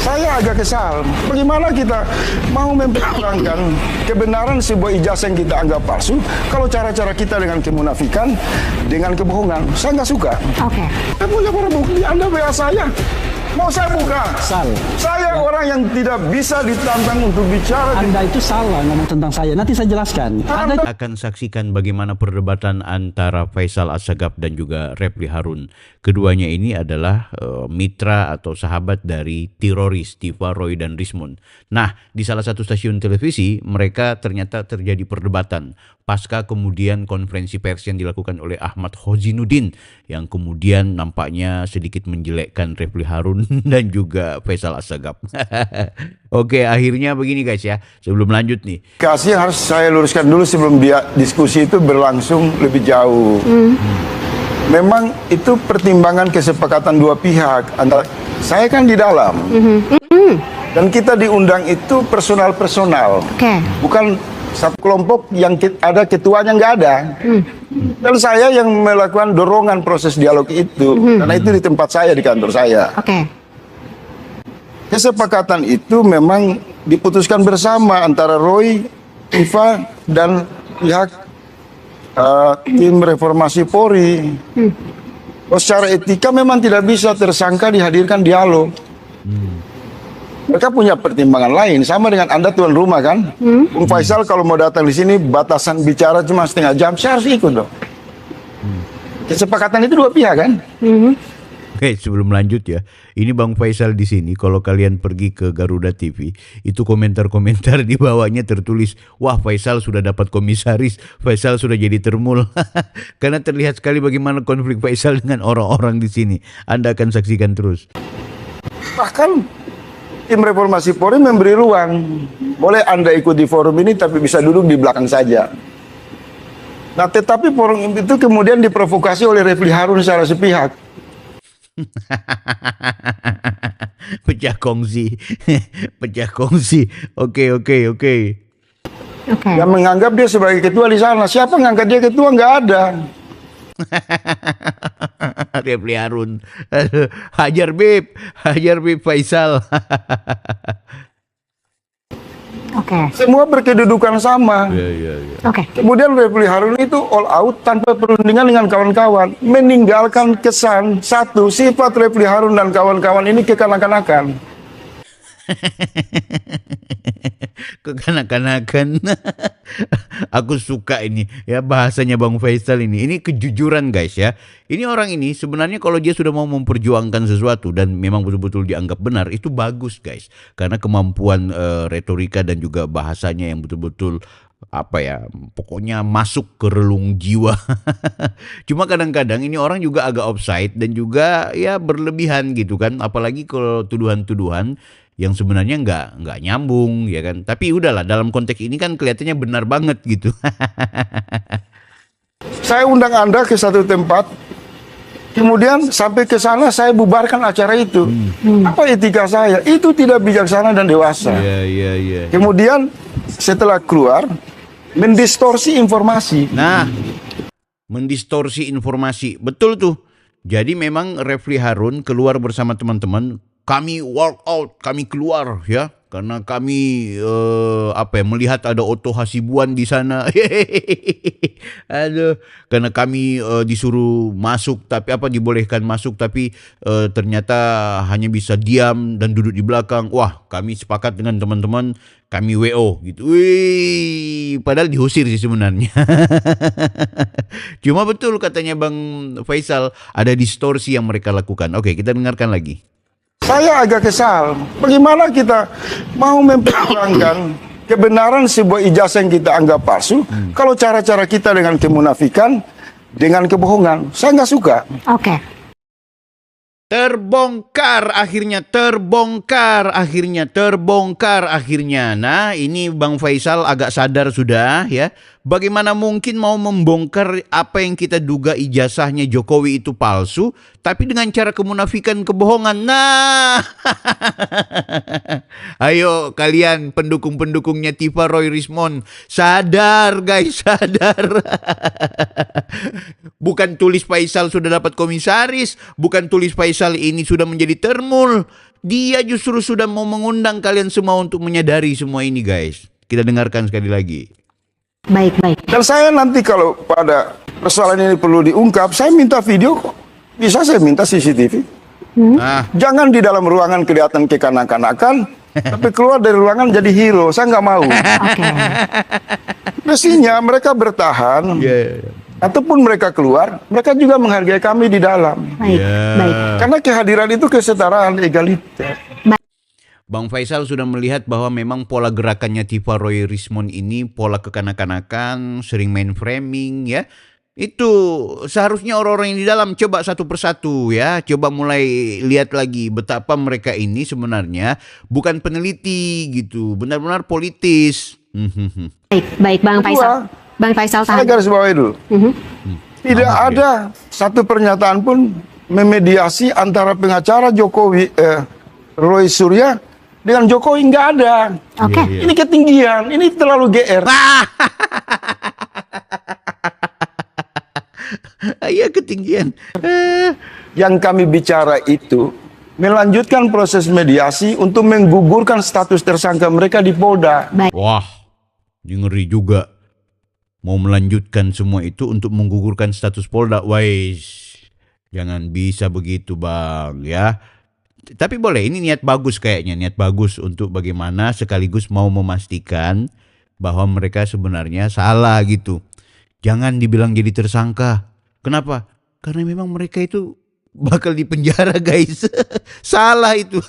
Saya agak kesal, bagaimana kita mau memperjuangkan kebenaran sebuah ijazah yang kita anggap palsu, kalau cara-cara kita dengan kemunafikan, dengan kebohongan, saya nggak suka. Oke. Saya punya barang bukti, Anda WA saya. Mau saya buka? Saya orang yang tidak bisa ditantang untuk bicara. Anda itu salah ngomong tentang saya. Nanti saya jelaskan. Anda akan saksikan bagaimana perdebatan antara Faisal Assegaf dan juga Refli Harun. Keduanya ini adalah mitra atau sahabat dari teroris Tiva, Roy, dan Rismond. Nah, di salah satu stasiun televisi mereka ternyata terjadi perdebatan pasca kemudian konferensi pers yang dilakukan oleh Ahmad Hozinuddin yang kemudian nampaknya sedikit menjelekkan Refli Harun dan juga Faisal Assegaf. Oke, akhirnya begini guys ya, sebelum lanjut nih. Kasih yang harus saya luruskan dulu sebelum dia diskusi itu berlangsung lebih jauh. Memang itu pertimbangan kesepakatan dua pihak. Antara saya kan di dalam, dan kita diundang itu personal-personal, bukan satu kelompok yang ada ketuanya nggak ada. Dan saya yang melakukan dorongan proses dialog itu, karena itu di tempat saya, di kantor saya. Kesepakatan itu memang diputuskan bersama antara Roy, Tiva, dan pihak tim reformasi Polri. Secara etika memang tidak bisa tersangka dihadirkan dialog. Mereka punya pertimbangan lain, sama dengan Anda tuan rumah kan. Bung Faisal kalau mau datang di sini batasan bicara cuma setengah jam, saya harus ikut dong. Kesepakatan itu dua pihak kan. Oke, sebelum lanjut ya, ini Bang Faisal di sini. Kalau kalian pergi ke Garuda TV, itu komentar-komentar di bawahnya tertulis, wah Faisal sudah dapat komisaris, Faisal sudah jadi termul. Karena terlihat sekali bagaimana konflik Faisal dengan orang-orang di sini. Anda akan saksikan terus. Bahkan tim reformasi Polri memberi ruang, boleh Anda ikut di forum ini tapi bisa duduk di belakang saja. Nah, tetapi forum itu kemudian diprovokasi oleh Refli Harun secara sepihak. Pecah kongsi. Pecah kongsi. Oke. Yang menganggap dia sebagai ketua di sana. Siapa ngangkat dia ketua? Nggak ada. Refli Harun. Hajar Bib Faisal. Semua berkedudukan sama. Kemudian Refli Harun itu all out tanpa perundingan dengan kawan-kawan, meninggalkan kesan satu, sifat Refli Harun dan kawan-kawan ini kekanak-kanakan. Kekanak-kanakan. Aku suka ini ya bahasanya Bang Faisal ini. Ini kejujuran guys ya. Ini orang ini sebenarnya kalau dia sudah mau memperjuangkan sesuatu dan memang betul-betul dianggap benar, itu bagus guys. Karena kemampuan retorika dan juga bahasanya yang betul-betul pokoknya masuk ke relung jiwa. Cuma kadang-kadang ini orang juga agak offside dan juga ya berlebihan gitu kan. Apalagi kalau tuduhan-tuduhan yang sebenarnya nggak nyambung ya kan. Tapi udahlah, dalam konteks ini kan kelihatannya benar banget gitu. Saya undang Anda ke satu tempat, kemudian sampai ke sana saya bubarkan acara itu. Apa etika saya? Itu tidak bijaksana dan dewasa. Kemudian setelah keluar, mendistorsi informasi. Nah, mendistorsi informasi, betul tuh. Jadi memang Refli Harun keluar bersama teman-teman. Kami walk out, kami keluar ya, karena kami melihat ada Otto Hasibuan di sana. Aduh, karena kami disuruh masuk, tapi dibolehkan masuk, tapi ternyata hanya bisa diam dan duduk di belakang. Wah, kami sepakat dengan teman-teman, kami WO gitu. Wih, padahal diusir sih sebenarnya. Cuma betul katanya Bang Faisal, ada distorsi yang mereka lakukan. Oke, kita dengarkan lagi. Saya agak kesal, bagaimana kita mau memperjuangkan kebenaran sebuah ijazah yang kita anggap palsu, kalau cara-cara kita dengan kemunafikan, dengan kebohongan, saya nggak suka. Terbongkar akhirnya. Nah, ini Bang Faisal agak sadar sudah ya. Bagaimana mungkin mau membongkar apa yang kita duga ijazahnya Jokowi itu palsu, tapi dengan cara kemunafikan, kebohongan. Nah, ayo kalian pendukung-pendukungnya Tiva, Roy, Rismond, sadar guys, sadar. Bukan tulis Faisal sudah dapat komisaris, bukan tulis Faisal ini sudah menjadi termul. Dia justru sudah mau mengundang kalian semua untuk menyadari semua ini guys. Kita dengarkan sekali lagi. Baik, baik. Dan saya nanti kalau pada persoalan ini perlu diungkap, saya minta video kok. Bisa saya minta CCTV. Ah, Jangan di dalam ruangan kelihatan kekanak-kanakan, tapi keluar dari ruangan jadi hero. Saya nggak mau. Oke. Mestinya mereka bertahan, yeah. ataupun mereka keluar, mereka juga menghargai kami di dalam. Baik, Ya. baik. Karena kehadiran itu kesetaraan, egaliter. Bang Faisal sudah melihat bahwa memang pola gerakannya Tifa Roy Rismond ini pola kekanak-kanakan, sering main framing ya. Itu seharusnya orang-orang yang di dalam coba satu persatu ya. Coba mulai lihat lagi betapa mereka ini sebenarnya bukan peneliti gitu. Benar-benar politis. Baik, baik, Bang Kedua, Faisal. Bang Faisal Saya tahan. garis bawahi dulu. Tidak ada satu pernyataan pun memediasi antara pengacara Jokowi, Roy Surya dengan Jokowi, nggak ada. Oke. Iya. Ini ketinggian, ini terlalu GR. Iya ketinggian. Yang kami bicara itu melanjutkan proses mediasi untuk menggugurkan status tersangka mereka di Polda. Wah, ini ngeri juga. Mau melanjutkan semua itu untuk menggugurkan status Polda. Wais, jangan bisa begitu bang ya. Tapi boleh, ini niat bagus kayaknya. Niat bagus untuk bagaimana sekaligus mau memastikan bahwa mereka sebenarnya salah gitu. Jangan dibilang jadi tersangka. Kenapa? Karena memang mereka itu bakal dipenjara guys. Salah itu.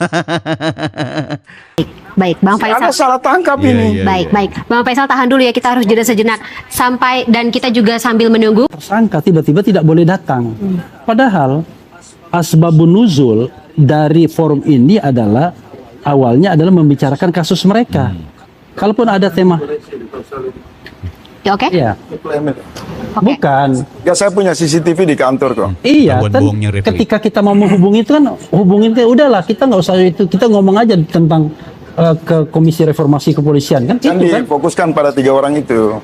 Baik, Bang Ada Faisal. salah tangkap Iya, ini. iya. Baik, baik. Bang Faisal tahan dulu ya, kita harus jeda sejenak. Sampai, dan kita juga sambil menunggu. Tersangka tiba-tiba tidak boleh datang. Padahal asbabun nuzul dari forum ini adalah awalnya adalah membicarakan kasus mereka. Kalaupun ada tema, Ya, oke? ya, Oke. bukan. Ya, saya punya CCTV di kantor kok. Iya, Ketahuan kan bohongnya, Refli. ketika kita mau menghubungi itu kan hubungin ke udahlah, kita nggak usah itu, kita ngomong aja tentang ke Komisi Reformasi Kepolisian kan Kan itu kan. difokuskan pada 3 orang itu.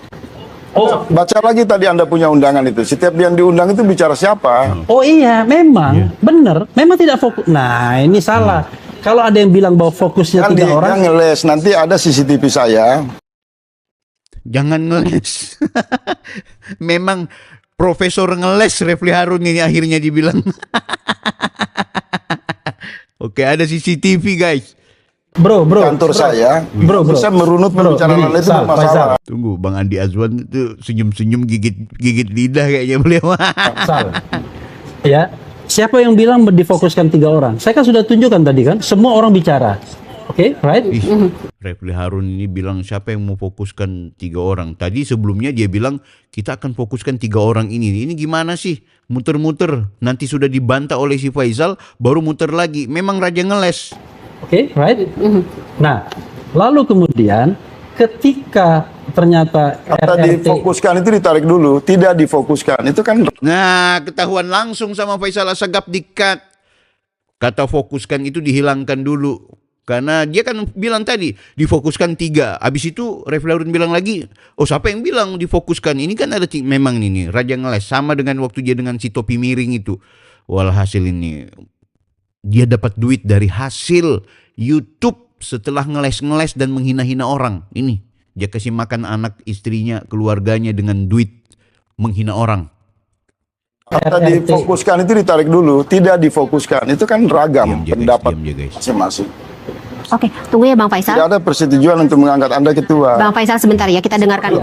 Oh, Baca lagi tadi Anda punya undangan itu. Setiap yang diundang itu bicara siapa? oh iya, memang benar, memang tidak fokus. Nah, ini salah. Kalau ada yang bilang bahwa fokusnya Kan 3 dia orang, ngeles. Nanti ada CCTV saya. Jangan ngeles. Memang profesor ngeles Refli Harun ini akhirnya dibilang. Oke, ada CCTV guys. bro, Kantor saya. bro, Bisa merunut pembicaraan gini, itu Sal, masalah. Tunggu, Bang Andi Azwan itu senyum-senyum gigit lidah kayaknya beliau. Sal. Ya, siapa yang bilang difokuskan 3 orang? Saya kan sudah tunjukkan tadi kan, semua orang bicara. Oke, right? Ih, Refli Harun ini bilang siapa yang mau fokuskan 3 orang. Tadi sebelumnya dia bilang kita akan fokuskan 3 orang ini. Ini gimana sih? Muter-muter. Nanti sudah dibantah oleh si Faisal, baru muter lagi. Memang raja ngeles. Oke, right? Nah, lalu kemudian ketika ternyata Kata RRT difokuskan itu ditarik dulu. Tidak difokuskan. Itu kan Nah, ketahuan langsung sama Faisal Assegaf di-cut. Kata fokuskan itu dihilangkan dulu. Karena dia kan bilang tadi, difokuskan 3. Habis itu Refli Harun bilang lagi, oh siapa yang bilang difokuskan? Ini kan ada memang ini, raja ngeles. Sama dengan waktu dia dengan si topi miring itu. Walhasil ini, dia dapat duit dari hasil YouTube setelah ngeles-ngeles dan menghina-hina orang. Ini, dia kasih makan anak istrinya, keluarganya dengan duit menghina orang. kata RRT. difokuskan itu ditarik dulu. Tidak difokuskan. Itu kan ragam Diam, guys, pendapat diam, guys. masing-masing. Oke, tunggu ya Bang Faisal. Tidak ada persetujuan untuk mengangkat Anda ketua. Bang Faisal sebentar ya, kita dengarkan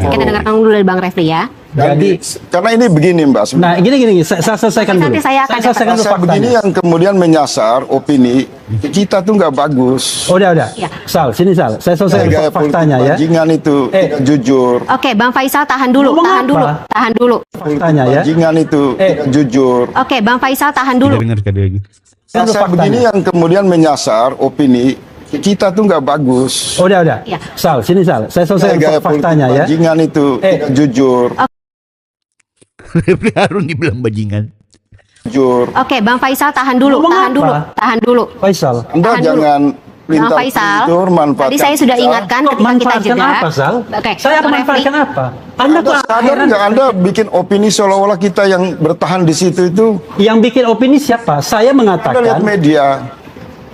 dulu dari Bang Refli ya. Jadi, Karena ini begini Mbak. nah gini, saya selesaikan dulu. Nanti saya akan selesaikan dulu Saya begini faktanya. yang kemudian menyasar opini kita tuh nggak bagus. Oh, udah. Ya. Sal, sini Sal. Saya selesaikan Gaya faktanya politik ya. bajingan itu tidak jujur. Oke, Bang Faisal tahan dulu, Ngomong tahan apa? dulu, tahan dulu. Faktanya ya. Bajingan itu tidak jujur. Oke, Bang Faisal tahan dulu. Kita dengar sekali lagi. Kan Saya faktanya. begini yang kemudian menyasar opini kita tuh nggak bagus. Oh, udah. Ya. Sal, sini Sal. Saya Gaya selesaikan politik faktanya ya. bajingan itu tidak jujur. Refli Harun dibilang bajingan. Jujur. Oke, Bang Faisal tahan dulu, Ngomong tahan apa? dulu, tahan dulu. Faisal. Anda Tahan dulu. jangan Bang pintar Faisal, pintur manfaatkan. tadi saya sudah kita. ingatkan ketika kita Manfaatkan jeda. apa, Sal? Oke, Saya Bang manfaatkan Refli. apa? Anda Anda kok sadar heran? nggak Anda bikin opini seolah-olah kita yang bertahan di situ itu? Yang bikin opini siapa? Saya Anda lihat mengatakan. media.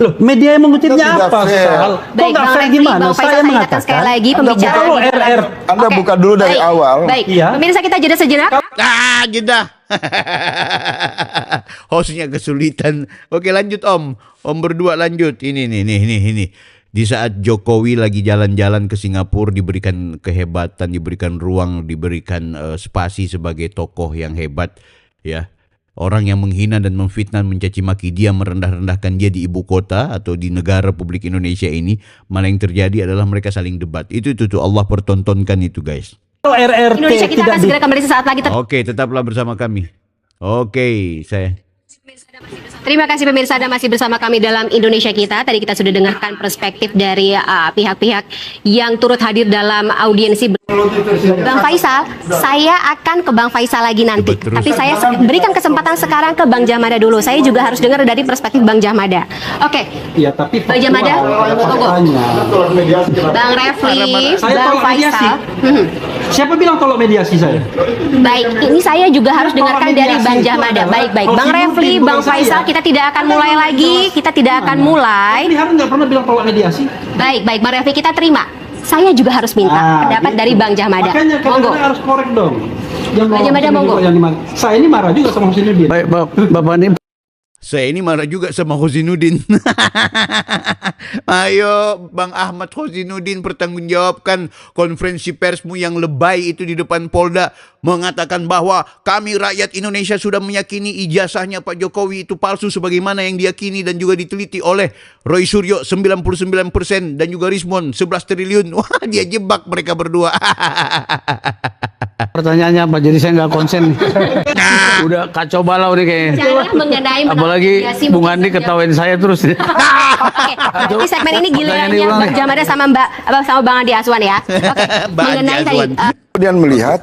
Loh, media yang mengutipnya Tidak apa, fair. Sal? Kok Baik, nggak Bang fair Refli, gimana? Bang Faisal, Saya ingatkan mengatakan, sekali lagi Anda pembicaraan kalau di dalam- RR Anda Oke, buka dulu dari baik, awal. Baik, Iya. pemirsa kita jeda sejenak. Jeda. Hostnya kesulitan. Oke, lanjut Om. Om berdua lanjut. Ini. Di saat Jokowi lagi jalan-jalan ke Singapura, diberikan kehebatan, diberikan ruang, diberikan spasi sebagai tokoh yang hebat, ya. Orang yang menghina dan memfitnah, mencaci maki dia, merendah-rendahkan dia di ibu kota atau di negara Republik Indonesia ini, malah yang terjadi adalah mereka saling debat. Itu tuh Allah pertontonkan itu, guys. kalau RRT Indonesia kita tidak akan segera kembali sesaat lagi. Oke, tetaplah bersama kami. Oke, saya Terima kasih pemirsa Anda masih bersama kami dalam Indonesia Kita. Tadi kita sudah dengarkan perspektif dari pihak-pihak yang turut hadir dalam audiensi. Bang Faisal, saya akan ke Bang Faisal lagi nanti. Terus. Tapi saya berikan kesempatan sekarang ke Bang Jamada dulu. Saya juga harus dengar dari perspektif Bang Jamada. Oke, Iya, tapi Bang Jamada, faktanya. Bang Refli, Saya Bang tolak mediasi. Faisal. Hmm. Siapa bilang tolak mediasi saya? Baik, ini saya juga harus dengarkan dari Bang Jamada. Baik. Bang Refli, Bang Faisal, kita tidak akan mulai lagi. Kita tidak akan mulai. Ini Harun nggak pernah bilang tolak mediasi. Baik, Bang Refli, kita terima. Saya juga harus minta pendapat dari Bang Jamada. Makanya Monggo. kadang-kadang harus korek dong. Bang Jamada, monggo. Saya ini marah juga sama Husinuddin. Baik, Bapak ini Saya ini marah juga sama Hosinuddin. Ayo Bang Ahmad Hosinuddin, pertanggungjawabkan konferensi persmu yang lebay itu di depan Polda, mengatakan bahwa kami rakyat Indonesia sudah meyakini ijazahnya Pak Jokowi itu palsu sebagaimana yang diyakini dan juga diteliti oleh Roy Suryo 99% dan juga Rismon 11 triliun. Wah, dia jebak mereka berdua. pertanyaannya apa? Jadi saya nggak konsen. Udah kacau balau nih kayaknya. Saya mengenai Apalagi mediasi Bung mungkin Andi menjawab. ketawain saya terus. Oke, berarti segmen ini gilirannya Pertanyaan Bang diulang. Jamada sama Bang Andi Aswan ya. Oke, Bang mengenai Andi tadi Aswan. Kemudian melihat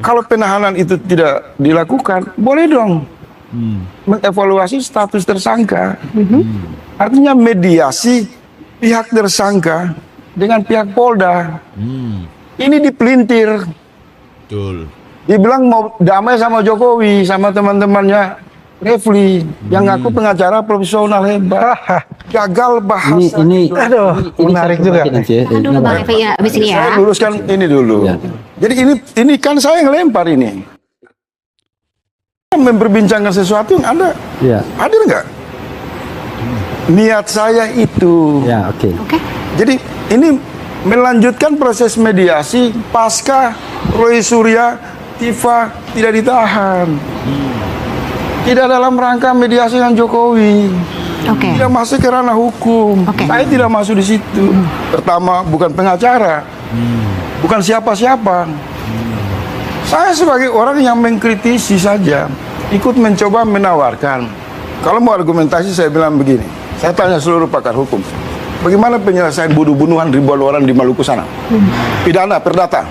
kalau penahanan itu tidak dilakukan, boleh dong mengevaluasi status tersangka. Artinya mediasi pihak tersangka dengan pihak Polda. Ini dipelintir. Betul. Dibilang mau damai sama Jokowi, sama teman-temannya Refli, yang ngaku pengacara profesional hebat. Gagal bahasa. Ini menarik juga. Aduh, Bang Refli ya, abis ini ya. Saya luruskan ini dulu. Ya. Jadi ini kan saya yang lempar ini. Memperbincangkan sesuatu yang Anda Ya, hadir nggak? Niat saya itu. ya, oke. Oke. Jadi ini melanjutkan proses mediasi pasca Roy Surya Tifa tidak ditahan. Tidak dalam rangka mediasi dengan Jokowi. Oke. Tidak masuk ke ranah hukum. Oke. Saya tidak masuk di situ. Pertama, bukan pengacara. Bukan siapa-siapa. Saya sebagai orang yang mengkritisi saja, ikut mencoba menawarkan. Kalau mau argumentasi saya bilang begini. Saya tanya seluruh pakar hukum. Bagaimana penyelesaian bunuh-bunuhan ribuan orang di Maluku sana? Pidana, perdata.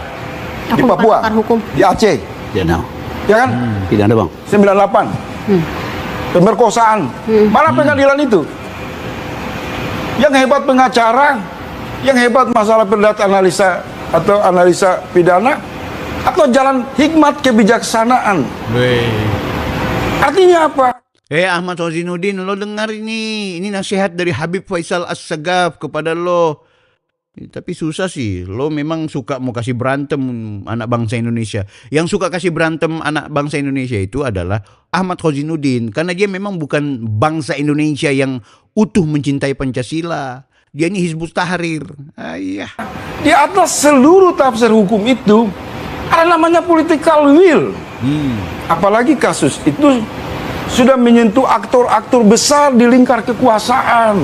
Di Aku bukan Papua, pakar hukum. di Aceh, Pidana. ya kan? Pidana, Bang. 98. Pemerkosaan. Mana pengadilan itu? Yang hebat pengacara, yang hebat masalah perdata analisa atau analisa pidana, atau jalan hikmat kebijaksanaan. Artinya apa? Ahmad Hosinuddin, lo dengar ini nasihat dari Habib Faisal As-Sagaf kepada lo. Tapi susah sih, lo memang suka mau kasih berantem anak bangsa Indonesia. Yang suka kasih berantem anak bangsa Indonesia itu adalah Ahmad Hosinuddin. Karena dia memang bukan bangsa Indonesia yang utuh mencintai Pancasila. Dia ini Hizbut Tahrir. Ayah. Di atas seluruh tafsir hukum itu ada namanya political will. Apalagi kasus itu sudah menyentuh aktor-aktor besar di lingkar kekuasaan.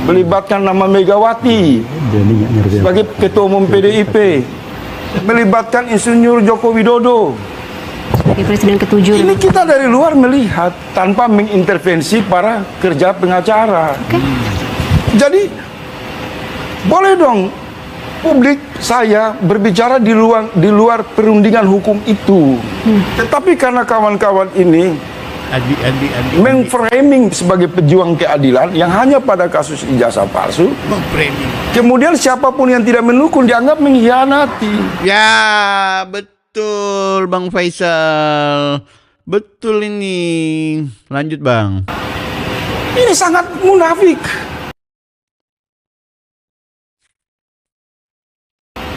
Melibatkan nama Megawati sebagai ketua umum PDIP. Melibatkan Insinyur Joko Widodo. Sebagai Presiden ke-7. Ini kita dari luar melihat tanpa mengintervensi para kerja pengacara. Jadi boleh dong publik saya berbicara di luar perundingan hukum itu. Tetapi karena kawan-kawan ini Andi. memframing sebagai pejuang keadilan yang hanya pada kasus ijazah palsu, kemudian siapapun yang tidak mendukung dianggap mengkhianati. Ya, betul Bang Faisal. Betul ini. Lanjut Bang. Ini sangat munafik.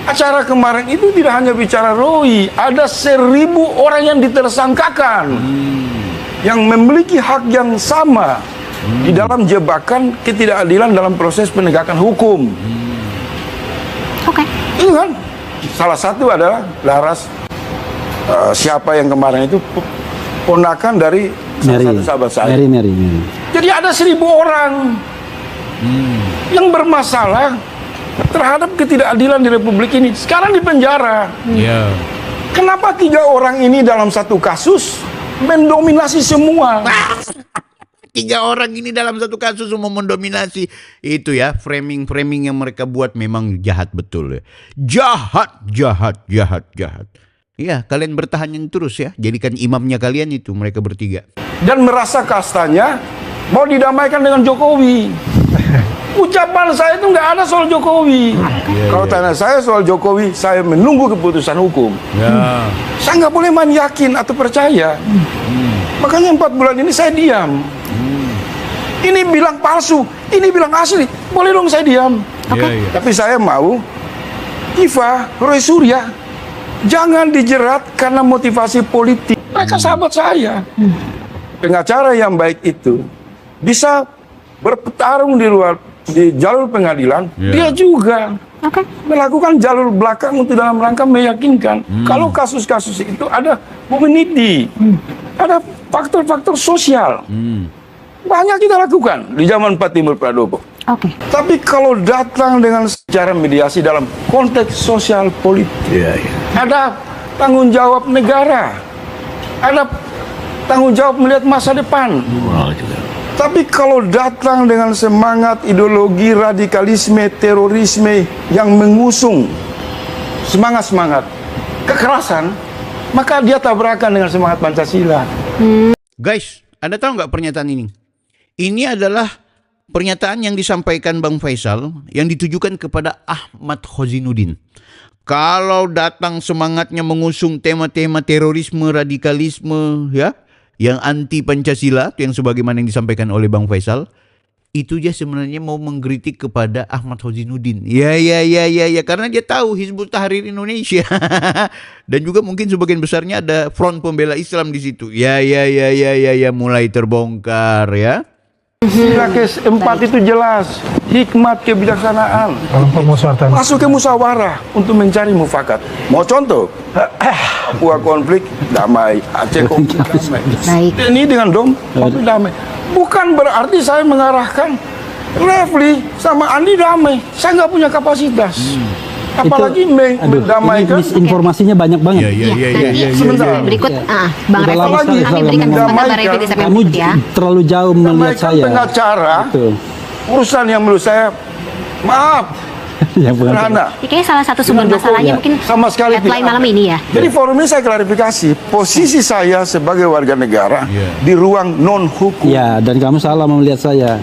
Acara kemarin itu tidak hanya bicara Roy, ada 1.000 orang yang ditersangkakan, yang memiliki hak yang sama di dalam jebakan ketidakadilan dalam proses penegakan hukum. Oke. Itu kan salah satu adalah Laras, siapa yang kemarin itu ponakan dari salah Mary, satu sahabat saya. Mary. Jadi ada 1.000 orang yang bermasalah terhadap ketidakadilan di Republik ini. Sekarang di penjara. Ya. Kenapa 3 orang ini dalam satu kasus mendominasi semua? 3 orang ini dalam satu kasus semua mendominasi. Itu ya, framing yang mereka buat memang jahat betul ya. Jahat. Ya, kalian bertahan terus ya. Jadikan imamnya kalian itu mereka bertiga. Dan merasa kastanya mau didamaikan dengan Jokowi. Ucapan saya itu nggak ada soal Jokowi. Kalau tanya saya soal Jokowi, saya menunggu keputusan hukum. Ya. Saya nggak boleh main yakin atau percaya. Makanya 4 bulan ini saya diam. Ini bilang palsu, ini bilang asli. Boleh dong saya diam. Tapi saya mau Iva, Roy Surya jangan dijerat karena motivasi politik. Mereka sahabat saya. Pengacara yang baik itu bisa bertarung di jalur pengadilan, dia juga melakukan jalur belakang untuk dalam rangka meyakinkan kalau kasus-kasus itu ada humanity, ada faktor-faktor sosial. Banyak kita lakukan di zaman Pak Timur Pradopo. Tapi kalau datang dengan secara mediasi dalam konteks sosial politik, ada tanggung jawab negara, ada tanggung jawab melihat masa depan. Tapi kalau datang dengan semangat ideologi radikalisme, terorisme yang mengusung semangat-semangat kekerasan, maka dia tabrakan dengan semangat Pancasila. Guys, Anda tahu nggak pernyataan ini? Ini adalah pernyataan yang disampaikan Bang Faisal yang ditujukan kepada Ahmad Khozinuddin. Kalau datang semangatnya mengusung tema-tema terorisme, radikalisme, ya, yang anti Pancasila, yang sebagaimana yang disampaikan oleh Bang Faisal, itu dia sebenarnya mau mengkritik kepada Ahmad Khozinuddin. Ya, karena dia tahu Hizbut Tahrir Indonesia dan juga mungkin sebagian besarnya ada Front Pembela Islam di situ. Ya, mulai terbongkar ya. Sila ke-4 itu jelas, hikmat kebijaksanaan. Masuk ke musyawarah untuk mencari mufakat. Mau contoh? Papua konflik damai, Aceh konflik damai. Ini dengan konflik damai. Bukan berarti saya mengarahkan Refli sama Andi damai. Saya nggak punya kapasitas. Apalagi mendamaikan. Informasinya banyak banget. Sebentar. Berikut, Bang Refli, kami berikan kesempatan Bang Refli di segmen Kamu berikut ya. terlalu jauh melihat Mendamaikan saya. pengacara, Betul. urusan yang menurut saya, maaf, Yang pengacara. sederhana. Ini kayaknya salah satu sumber Dengan Jokowi, masalahnya mungkin sama sekali headline tidak malam ada. ini ya. Jadi forum ini saya klarifikasi, posisi saya sebagai warga negara di ruang non hukum. Ya, dan kamu salah melihat saya.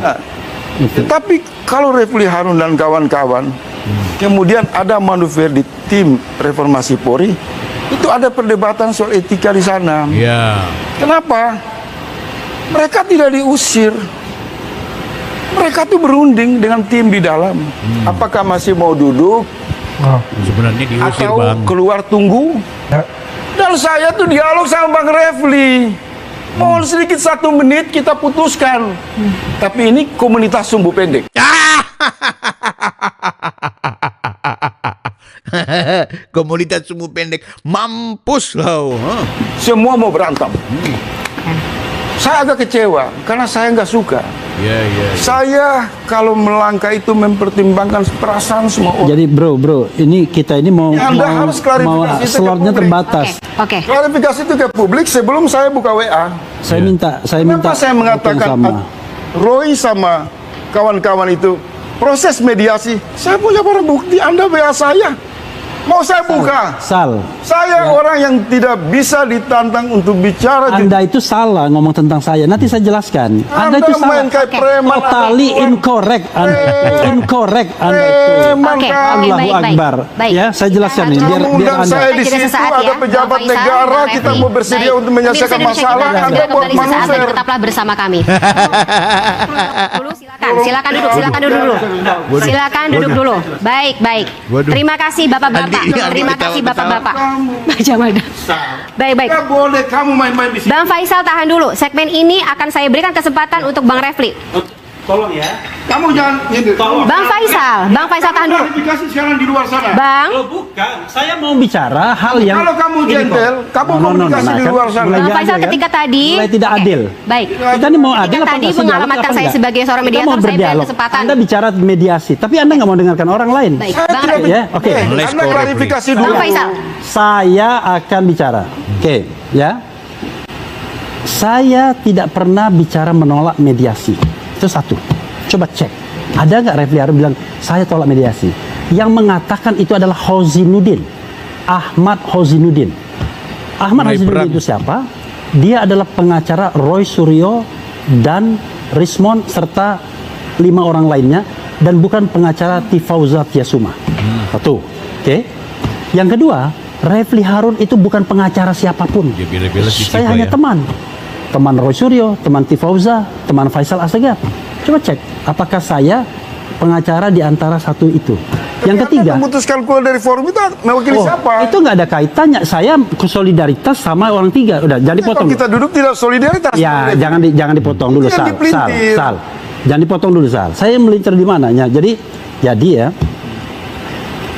Tapi kalau Refli Harun dan kawan-kawan kemudian ada manuver di tim reformasi Polri, itu ada perdebatan soal etika di sana. Kenapa? Mereka tidak diusir. Mereka tuh berunding dengan tim di dalam. Apakah masih mau duduk Sebenarnya diusir, atau Bang. keluar tunggu? Dan saya tuh dialog sama Bang Refli. Mohon sedikit 1 menit kita putuskan. Tapi ini komunitas sumbu pendek. Komunitas sumbu pendek, mampus loh. Semua mau berantem. Saya agak kecewa karena saya nggak suka. Saya kalau melangkah itu mempertimbangkan perasaan semua orang. Jadi bro, ini kita ini mau Anda harus klarifikasi itu ke slotnya publik. terbatas. Oke. Klarifikasi itu ke publik sebelum saya buka WA. Saya minta Kenapa saya yang mengatakan sama. Roy sama kawan-kawan itu proses mediasi? Saya punya barang bukti. Anda WA saya. Mau saya buka? Sal, Saya orang yang tidak bisa ditantang untuk bicara. Anda itu salah ngomong tentang saya. Nanti saya jelaskan. Anda itu salah. main kayak preman. Totally incorrect. Incorrect Anda itu. Oke, Allahu baik, baik. Akbar. Baik. Ya, saya jelaskan nih Kita biar Kamu undang Anda. saya di Kita situ sesaat ada ya, pejabat Bang Faisal, negara, Bang kita Refli. mau bersedia Baik. untuk menyelesaikan Pemirsa Indonesia masalah. Kita Anda segera buat kembali sesaat lagi, manuver. tetaplah bersama kami. Dulu silakan duduk dulu. Silakan duduk dulu. Baik, baik. Waduh. Terima kasih Bapak-bapak. Andi, Terima ketawa-ketawa. kasih Bapak-bapak. Macam mana? Baik, baik. Tidak boleh kamu main-main di sini. Bang Faisal tahan dulu. Segmen ini akan saya berikan kesempatan untuk Bang Refli. Tolong ya. Kamu jangan ini. Bang Faisal tahan dulu. Klarifikasi sekarang di luar sana. Bang, Bukan, saya mau bicara hal yang Kalau kamu ini gentle, kok. kamu komunikasi di kan luar sana. mulai Bang nggak Faisal adil, ketika kan? tadi mulai tidak Oke, adil. Baik. Kita ini mau adil Ketika apa tadi nggak sih? mengalamatkan Jawab apa saya nggak? sebagai seorang Kita mediator, mau saya berikan berdialog. kesempatan. Anda bicara mediasi, tapi Anda nggak mau dengarkan orang lain. Baik, Saya Bang tidak Refli. Ya, oke. Let's Anda go, klarifikasi Bang dulu. Faisal. Saya akan bicara. Oke, ya. Saya tidak pernah bicara menolak mediasi. Itu satu. Coba cek. Ada nggak Refli Harun bilang saya tolak mediasi? Yang mengatakan itu adalah Hozinuddin, Ahmad Hozinuddin. Ahmad Mulai Hozinuddin perang. itu siapa? Dia adalah pengacara Roy Suryo dan Rismond serta 5 orang lainnya dan bukan pengacara Tifauza Tiasuma. Satu. Oke. Yang kedua, Refli Harun itu bukan pengacara siapapun. Dia bela-bela si Saya Tifa hanya ya. teman Roy Suryo, teman Tifauza, teman Faisal Assegaf. Coba cek, apakah saya pengacara di antara satu itu? Yang ketiga, Anda memutuskan keluar dari forum itu mewakili oh, siapa? itu nggak ada kaitannya. Saya solidaritas sama orang tiga. Udah, jangan Kalau dipotong. kita duduk tidak solidaritas. Ya, jangan dipotong dulu, Jangan Sal. dipelintir. Sal. Jangan dipotong dulu, Sal. Saya melintir di mananya. Jadi ya,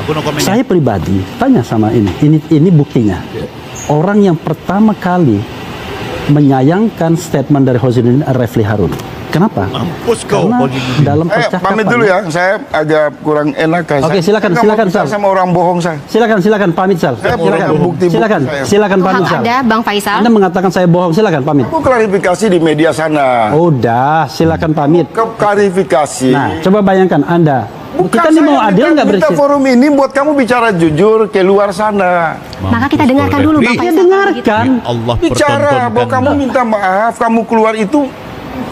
Aku no comment. saya pribadi tanya sama ini buktinya. Orang yang pertama kali menyayangkan statement dari Hozinuddin Refli Harun. Kenapa? Mampus kau, Karena Hozinuddin. dalam percakapan. Pamit dulu ya, saya agak kurang enak. Oke, silakan, Saya nggak mau silakan, bicara Sal. sama orang bohong saya. Silakan pamit, Sal. Saya punya bukti-bukti Silakan, saya. silakan Itu pamit, hak Sal. Anda, Bang Faisal. Anda mengatakan saya bohong, silakan pamit. Aku klarifikasi di media sana. Udah, silakan pamit. Klarifikasi. Nah, coba bayangkan Anda. Kita nih mau adil nggak minta bersih? forum ini buat kamu bicara jujur ke luar sana. Maka kita dengarkan dulu Bang Ya Faisal. dengarkan. Allah Bicara bahwa kamu pertontonkan. minta maaf, kamu keluar itu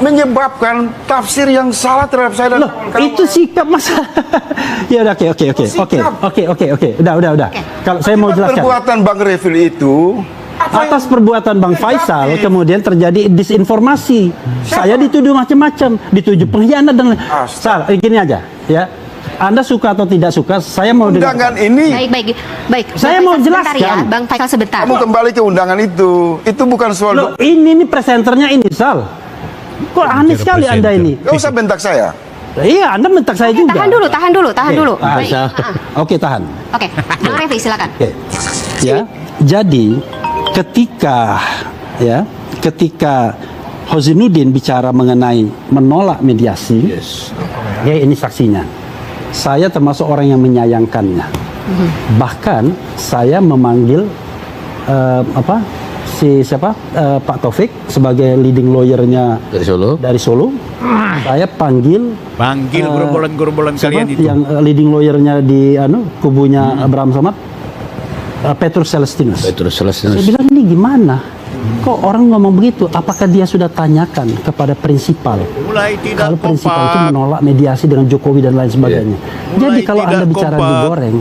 menyebabkan tafsir yang salah terhadap saya dan Loh, kawan-kawan. itu sikap masa. Ya udah, oke. Udah. Kalau saya mau jelaskan. Perbuatan Bang Refli itu Atas perbuatan Bang Faisal kemudian terjadi disinformasi. Saya dituduh macam-macam, dituduh pengkhianat dan Sal, gini aja, ya. Anda suka atau tidak suka, saya mau undangan dengar. ini. Baik. Saya Bang mau Faisal sebentar jelaskan. ya, Bang Faisal sebentar. Kamu kembali ke undangan itu. Itu bukan soal. Loh, ini presenternya ini, Sal. Kok aneh sekali Anda ini? Gak usah bentak saya. Iya, Anda mentak saya juga. Tahan dulu. Oke, Baik. Oke, tahan. Oke, Bang Refli silakan. Oke. Ya. Jadi ketika Hozinuddin bicara mengenai menolak mediasi, ya ini saksinya. Saya termasuk orang yang menyayangkannya. Bahkan saya memanggil Pak Taufik sebagai leading lawyernya dari Solo. Saya panggil gerombolan kalian itu. yang leading lawyernya di kubunya Abraham Samad, Petrus Celestinus. Saya bilang ini gimana? Kok orang ngomong begitu? Apakah dia sudah tanyakan kepada prinsipal? Mulai tidak Kalau prinsipal itu kompak. menolak mediasi dengan Jokowi dan lain sebagainya. Mulai Jadi kalau tidak Anda bicara kompak. digoreng,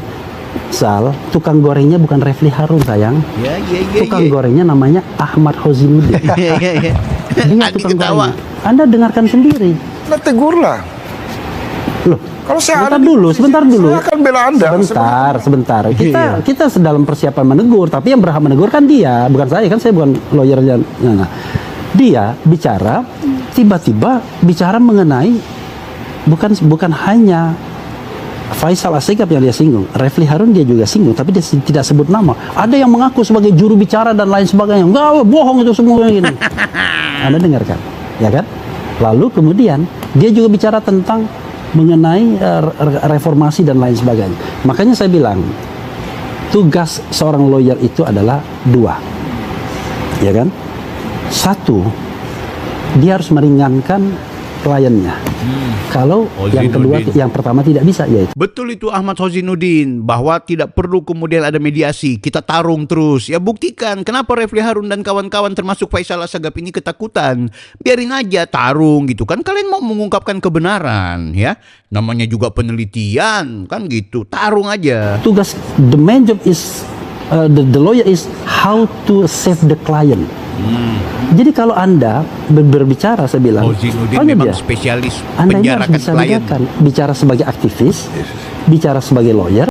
Sal, tukang gorengnya bukan Refli Harun sayang. Ya. Tukang gorengnya namanya Ahmad Hozinuddin. Ya. Dia Andi tukang ketawa. gorengnya. Anda dengarkan sendiri. Anda tegurlah. Loh, Kalau saya sebentar dulu. saya akan bela Anda. Sebentar. Iya. Kita dalam persiapan menegur, tapi yang berhak menegur kan dia, bukan saya. Kan saya bukan lawyernya. Nah, dia bicara, tiba-tiba bicara mengenai bukan hanya Faisal Assegaf yang dia singgung, Refli Harun dia juga singgung, tapi dia tidak sebut nama. Ada yang mengaku sebagai juru bicara dan lain sebagainya. Enggak, bohong itu semua gini. Anda dengarkan, ya kan? Lalu kemudian dia juga bicara tentang mengenai reformasi dan lain sebagainya. Makanya saya bilang tugas seorang lawyer itu adalah dua, ya kan? Satu, dia harus meringankan kliennya. Kalau yang kedua, Hozinuddin. yang pertama tidak bisa, yaitu Betul itu Ahmad Hozinuddin, bahwa tidak perlu kemudian ada mediasi, kita tarung terus. Ya buktikan kenapa Refli Harun dan kawan-kawan termasuk Faisal Assegaf ini ketakutan. Biarin aja tarung gitu kan, kalian mau mengungkapkan kebenaran ya. Namanya juga penelitian kan gitu, tarung aja. tugas the main job is the lawyer is how to save the client. Jadi kalau Anda berbicara, saya bilang, Hozinuddin tanya memang dia, spesialis Anda ini harus penjarakan bisa klien. bedakan bicara sebagai aktivis, bicara sebagai lawyer,